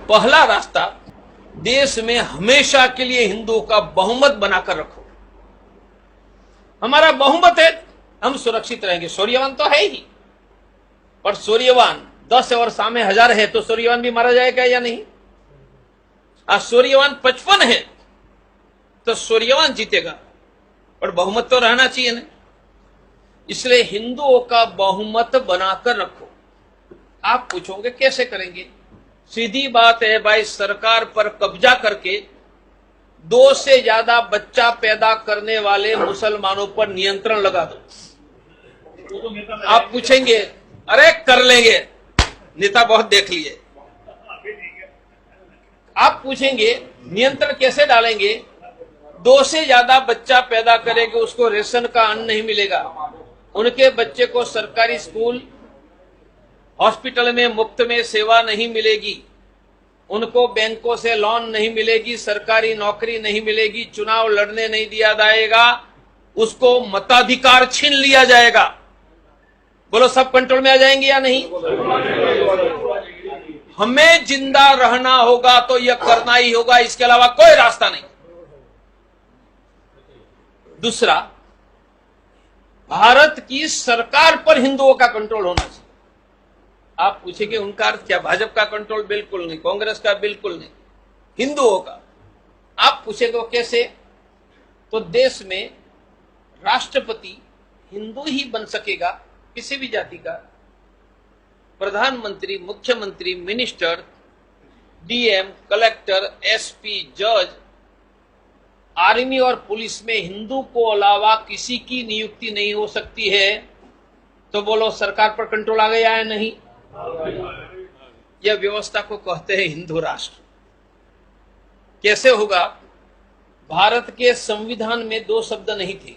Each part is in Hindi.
पहला रास्ता, देश में हमेशा के लिए हिंदुओं का बहुमत बनाकर रखो। हमारा बहुमत है, हम सुरक्षित रहेंगे। सूर्यवान तो है ही, पर सूर्यवान 10 और सामने 1000 है तो सूर्यवान भी मारा जाएगा या नहीं? आज सूर्यवान 55 है तो सूर्यवान जीतेगा, पर बहुमत तो रहना चाहिए ना। इसलिए हिंदुओं का बहुमत बनाकर रखो। आप पूछोगे कैसे करेंगे? सीधी बात है भाई, सरकार पर कब्जा करके 2 से ज्यादा बच्चा पैदा करने वाले मुसलमानों पर नियंत्रण लगा दो। आप पूछेंगे अरे कर लेंगे, नेता बहुत देख लिए। आप पूछेंगे नियंत्रण कैसे डालेंगे? 2 से ज्यादा बच्चा पैदा करेंगे, उसको रेशन का अन्न नहीं मिलेगा, उनके बच्चे को सरकारी स्कूल हॉस्पिटल में मुफ्त में सेवा नहीं मिलेगी, उनको बैंकों से लोन नहीं मिलेगी, सरकारी नौकरी नहीं मिलेगी, चुनाव लड़ने नहीं दिया जाएगा, उसको मताधिकार छीन लिया जाएगा। बोलो सब कंट्रोल में आ जाएंगे या नहीं? हमें जिंदा रहना होगा तो यह करना ही होगा, इसके अलावा कोई रास्ता नहीं। दूसरा, भारत की सरकार पर हिंदुओं का कंट्रोल होना चाहिए। आप पूछेंगे उनका अर्थ क्या? भाजपा का कंट्रोल बिल्कुल नहीं, कांग्रेस का बिल्कुल नहीं, हिंदुओं का। आप पूछेंगे कैसे? तो देश में राष्ट्रपति हिंदू ही बन सकेगा, किसी भी जाति का। प्रधानमंत्री, मुख्यमंत्री, मिनिस्टर, डीएम, कलेक्टर, एसपी, जज, आर्मी और पुलिस में हिंदू को अलावा किसी की नियुक्ति नहीं हो सकती है। तो बोलो सरकार पर कंट्रोल आ गया है नहीं? यह व्यवस्था को कहते हैं हिंदू राष्ट्र। कैसे होगा? भारत के संविधान में 2 शब्द नहीं थे,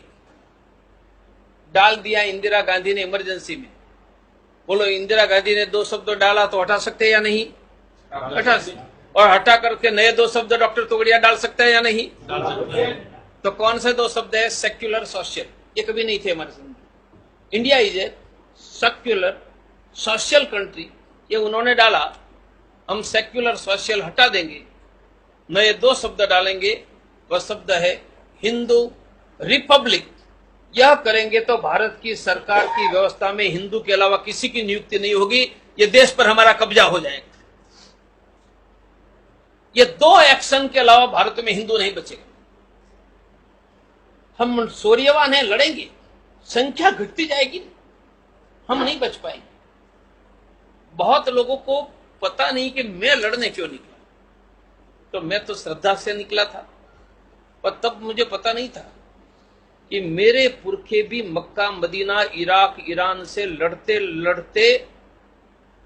डाल दिया इंदिरा गांधी ने इमरजेंसी में। बोलो इंदिरा गांधी ने 2 शब्द डाला तो हटा सकते हैं या नहीं? हटा सकते। और हटा करके नए 2 शब्द डॉक्टर तोगड़िया डाल सकते हैं या नहीं? तो कौन से 2 शब्द है? Secular, social. ये कभी नहीं थे हमारे सामने। India is a secular social country, ये उन्होंने डाला। हम सेक्युलर सोशल हटा देंगे, नए 2 शब्द डालेंगे। वह शब्द है हिंदू रिपब्लिक। यह करेंगे तो भारत की सरकार की व्यवस्था में हिंदू के अलावा किसी की नियुक्ति नहीं होगी, ये देश पर हमारा कब्जा हो जाएगा। ये 2 एक्शन के अलावा भारत में हिंदू नहीं बचेगा। हम सूर्यवान हैं, लड़ेंगे, संख्या घटती जाएगी, हम नहीं बच पाएंगे। बहुत लोगों को पता नहीं कि मैं लड़ने क्यों निकला। तो मैं तो श्रद्धा से निकला था, पर तब मुझे पता नहीं था कि मेरे पुरखे भी मक्का, मदीना, इराक, ईरान से लड़ते लड़ते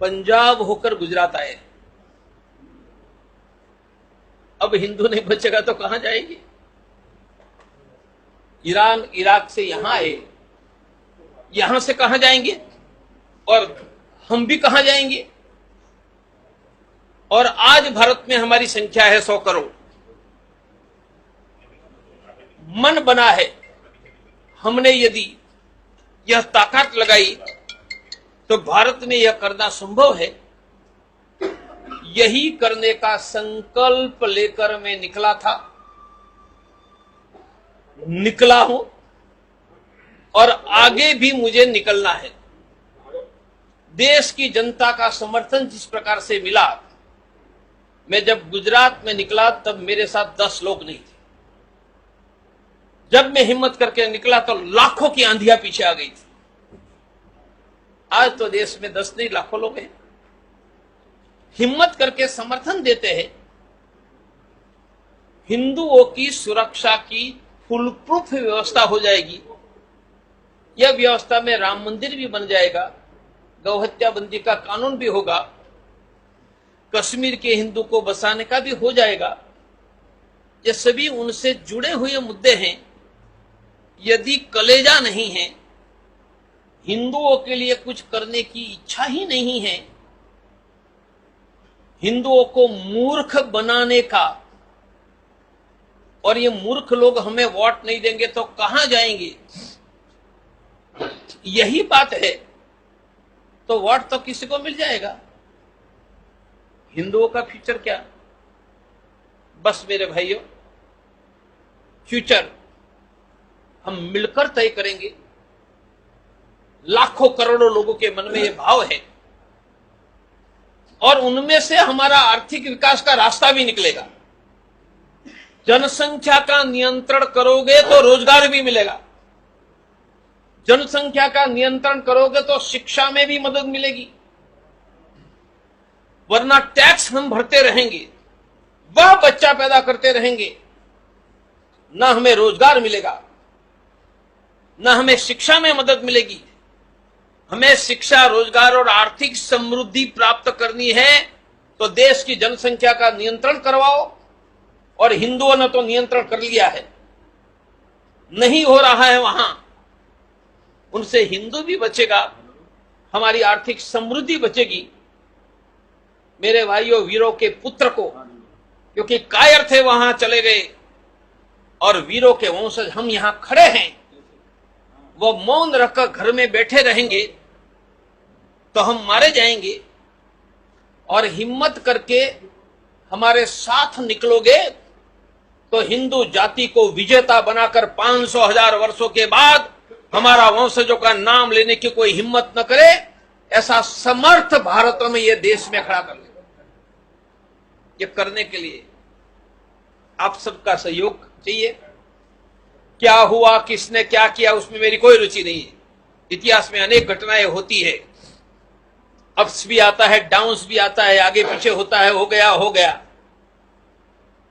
पंजाब होकर गुजरात आए। अब हिंदू नहीं बचेगा तो कहां जाएंगे? ईरान, इराक से यहां आए, यहां से कहां जाएंगे? और हम भी कहां जाएंगे? और आज भारत में हमारी संख्या है 100 करोड़। मन बना है, हमने यदि यह ताकत लगाई तो भारत में यह करना संभव है। यही करने का संकल्प लेकर मैं निकला था, निकला हूं और आगे भी मुझे निकलना है। देश की जनता का समर्थन जिस प्रकार से मिला, मैं जब गुजरात में निकला तब मेरे साथ 10 लोग नहीं थे। जब मैं हिम्मत करके निकला तो लाखों की आंधियां पीछे आ गई थी। आज तो देश में 10 नहीं लाखों लोग हैं, हिम्मत करके समर्थन देते हैं। हिंदुओं की सुरक्षा की फुल प्रूफ व्यवस्था हो जाएगी। यह व्यवस्था में राम मंदिर भी बन जाएगा, गौहत्या बंदी का कानून भी होगा, कश्मीर के हिंदू को बसाने का भी हो जाएगा। ये सभी उनसे जुड़े हुए मुद्दे हैं। यदि कलेजा नहीं है, हिंदुओं के लिए कुछ करने की इच्छा ही नहीं है, हिंदुओं को मूर्ख बनाने का, और ये मूर्ख लोग हमें वोट नहीं देंगे तो कहां जाएंगे, यही बात है, तो वोट तो किसी को मिल जाएगा। हिंदुओं का फ्यूचर क्या? बस मेरे भाइयों, फ्यूचर हम मिलकर तय करेंगे। लाखों करोड़ों लोगों के मन में यह भाव है और उनमें से हमारा आर्थिक विकास का रास्ता भी निकलेगा। जनसंख्या का नियंत्रण करोगे तो रोजगार भी मिलेगा, जनसंख्या का नियंत्रण करोगे तो शिक्षा में भी मदद मिलेगी, वरना टैक्स हम भरते रहेंगे, वह बच्चा पैदा करते रहेंगे, ना हमें रोजगार मिलेगा, ना हमें शिक्षा में मदद मिलेगी। हमें शिक्षा, रोजगार और आर्थिक समृद्धि प्राप्त करनी है तो देश की जनसंख्या का नियंत्रण करवाओ, और हिंदुओं ने तो नियंत्रण कर लिया है, नहीं हो रहा है वहां, उनसे हिंदू भी बचेगा, हमारी आर्थिक समृद्धि बचेगी। मेरे भाइयों, वीरों के पुत्र को, क्योंकि कायर थे वहां चले गए, और वीरों के वंशज हम यहां खड़े हैं, वो मौन रखकर घर में बैठे रहेंगे तो हम मारे जाएंगे। और हिम्मत करके हमारे साथ निकलोगे तो हिंदू जाति को विजेता बनाकर 500,000 वर्षों के बाद हमारा वंशजों का नाम लेने की कोई हिम्मत न करे, ऐसा समर्थ भारत में यह देश में खड़ा कर ले। ये करने के लिए आप सबका सहयोग चाहिए। क्या हुआ, किसने क्या किया, उसमें मेरी कोई रुचि नहीं है। इतिहास में अनेक घटनाएं होती है, अप्स भी आता है, डाउन्स भी आता है, आगे पीछे होता है, हो गया हो गया।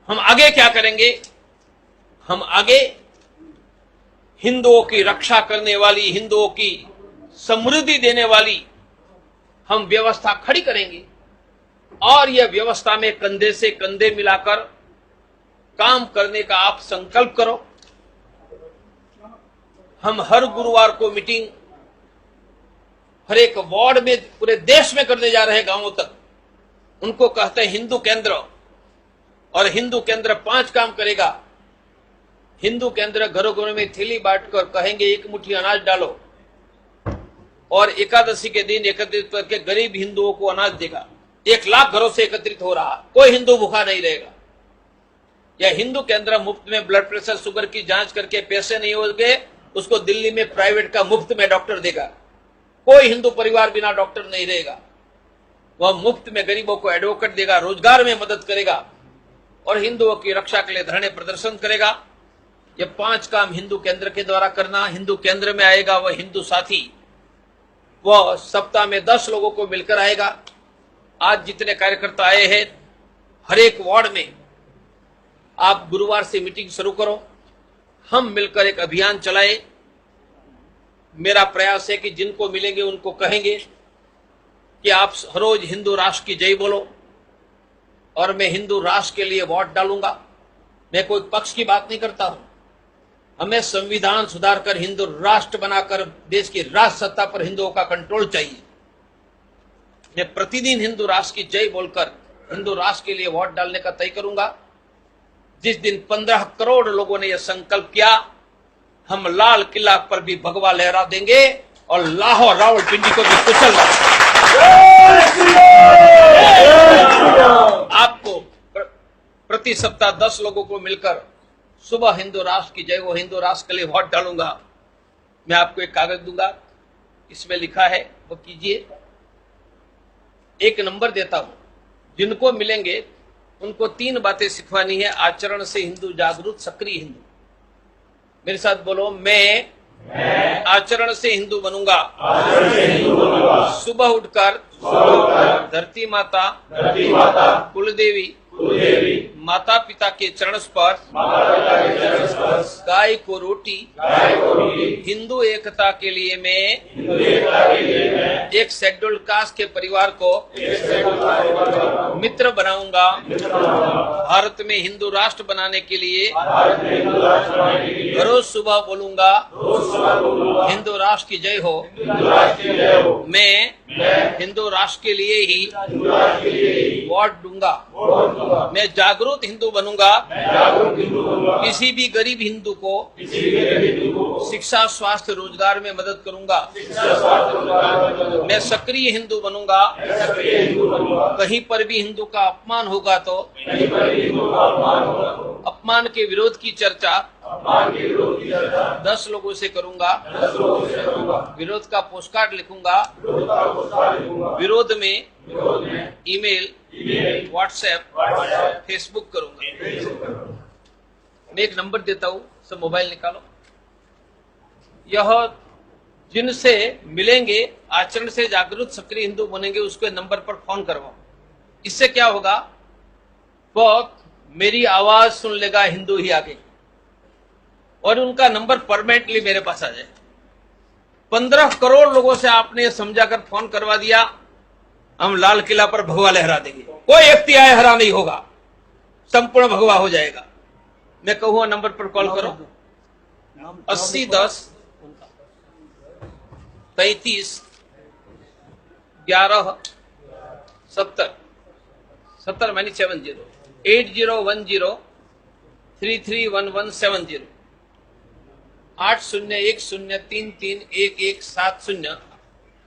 हम आगे क्या करेंगे? हम आगे हिंदुओं की रक्षा करने वाली, हिंदुओं की समृद्धि देने वाली हम व्यवस्था खड़ी करेंगे, और यह व्यवस्था में कंधे से कंधे मिलाकर काम करने का आप संकल्प करो। हम हर गुरुवार को मीटिंग हर एक वार्ड में, पूरे देश में करने जा रहे हैं, गांवों तक। उनको कहते हैं हिंदू केंद्र, और हिंदू केंद्र 5 काम करेगा। हिंदू केंद्र घरों घरों में थैली बांटकर कहेंगे 1 मुट्ठी अनाज डालो, और एकादशी के दिन एकत्रित करके गरीब हिंदुओं को अनाज देगा। 1 लाख घरों से एकत्रित हो रहा, कोई हिंदू भूखा नहीं रहेगा। यह हिंदू केंद्र मुफ्त में ब्लड प्रेशर, शुगर की जांच करके पैसे नहीं होंगे, उसको दिल्ली में प्राइवेट का मुफ्त में डॉक्टर देगा। कोई हिंदू परिवार बिना डॉक्टर नहीं रहेगा। वह मुफ्त में गरीबों को एडवोकेट देगा, रोजगार में मदद करेगा, और हिंदुओं की रक्षा के लिए धरने प्रदर्शन करेगा। ये 5 काम हिंदू केंद्र के द्वारा करना। हिंदू केंद्र में आएगा वह हिंदू साथी, वह सप्ताह में 10 लोगों को मिलकर आएगा। आज जितने कार्यकर्ता आए हैं, हर एक वार्ड में आप गुरुवार से मीटिंग शुरू करो, हम मिलकर एक अभियान चलाए। मेरा प्रयास है कि जिनको मिलेंगे उनको कहेंगे कि आप हर रोज हिंदू राष्ट्र की जय बोलो, और मैं हिंदू राष्ट्र के लिए वोट डालूंगा। मैं कोई पक्ष की बात नहीं करता हूं। हमें संविधान सुधार कर हिंदू राष्ट्र बनाकर देश की राष्ट्र सत्ता पर हिंदुओं का कंट्रोल चाहिए। मैं प्रतिदिन हिंदू राष्ट्र की जय बोलकर हिंदू राष्ट्र के लिए वोट डालने का तय करूंगा। जिस दिन 15 करोड़ लोगों ने यह संकल्प किया, हम लाल किला पर भी भगवा लहरा देंगे और लाहौर रावलपिंडी को भी कुचल आपको प्रति सप्ताह 10 लोगों को मिलकर सुबह हिंदू राष्ट्र की जय, वो हिंदू राष्ट्र के लिए वोट डालूंगा। मैं आपको एक कागज दूंगा, इसमें लिखा है, वो कीजिए। 1 नंबर देता हूं, जिनको मिलेंगे उनको 3 बातें सिखवानी है। आचरण से हिंदू जागरूक, सक्रिय हिंदू। मेरे साथ बोलो, मैं आचरण से हिंदू बनूंगा। सुबह उठकर धरती माता, कुलदेवी, माता पिता के चरण स्पर्श, गाय को रोटी, हिंदू एकता के लिए मैं एक शेड्यूल्ड कास्ट के परिवार को मित्र बनाऊंगा। भारत में हिंदू राष्ट्र बनाने के लिए रोज सुबह बोलूंगा, हिंदू राष्ट्र की जय हो। मैं हिंदू राष्ट्र के लिए ही वोट दूंगा। मैं जागरूक हिंदू बनूंगा। किसी भी गरीब हिंदू को शिक्षा, स्वास्थ्य, रोजगार में मदद करूंगा। मैं सक्रिय हिंदू बनूंगा। कहीं पर भी हिंदू का अपमान होगा तो अपमान के विरोध की चर्चा 10 लोगों से करूंगा। विरोध का पोस्टकार्ड लिखूंगा। विरोध में ईमेल, व्हाट्सएप, फेसबुक करूंगा। मैं एक नंबर देता हूं, सब मोबाइल निकालो। यह जिनसे मिलेंगे, आचरण से जागरूक सक्रिय हिंदू बनेंगे, उसके नंबर पर फोन करवाओ। इससे क्या होगा, वह मेरी आवाज सुन लेगा हिंदू ही आगे, और उनका नंबर परमानेंटली मेरे पास आ जाए। 15 करोड़ लोगों से आपने समझाकर फोन करवा दिया, हम लाल किला पर भगवा लहरा देंगे। कोई व्यक्ति आए हरा नहीं होगा, संपूर्ण भगवा हो जाएगा। मैं कहूंगा नंबर पर कॉल करो, 80 10 33 11 70 मैंने 70 8010 331170 8010331170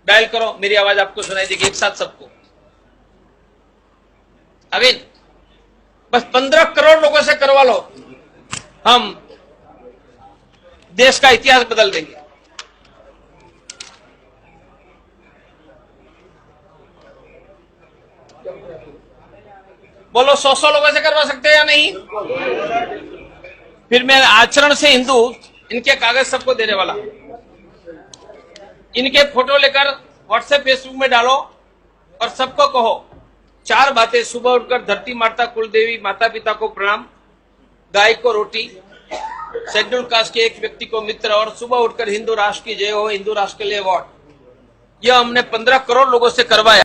डायल करो। मेरी आवाज आपको सुनाई देगी, एक साथ सबको। अविन, बस 15 करोड़ लोगों से करवा लो, हम देश का इतिहास बदल देंगे। बोलो, 100 लोगों से करवा सकते हैं या नहीं? फिर मैं आचरण से हिंदू, इनके कागज सबको देने वाला। इनके फोटो लेकर व्हाट्सएप, फेसबुक में डालो और सबको कहो 4 बातें। सुबह उठकर धरती माता कुलदेवी माता पिता को प्रणाम, गाय को रोटी, शेड्यूल कास्ट के एक व्यक्ति को मित्र, और सुबह उठकर हिंदू राष्ट्र की जय हो, हिंदू राष्ट्र के लिए वोट। यह हमने 15 करोड़ लोगों से करवाया।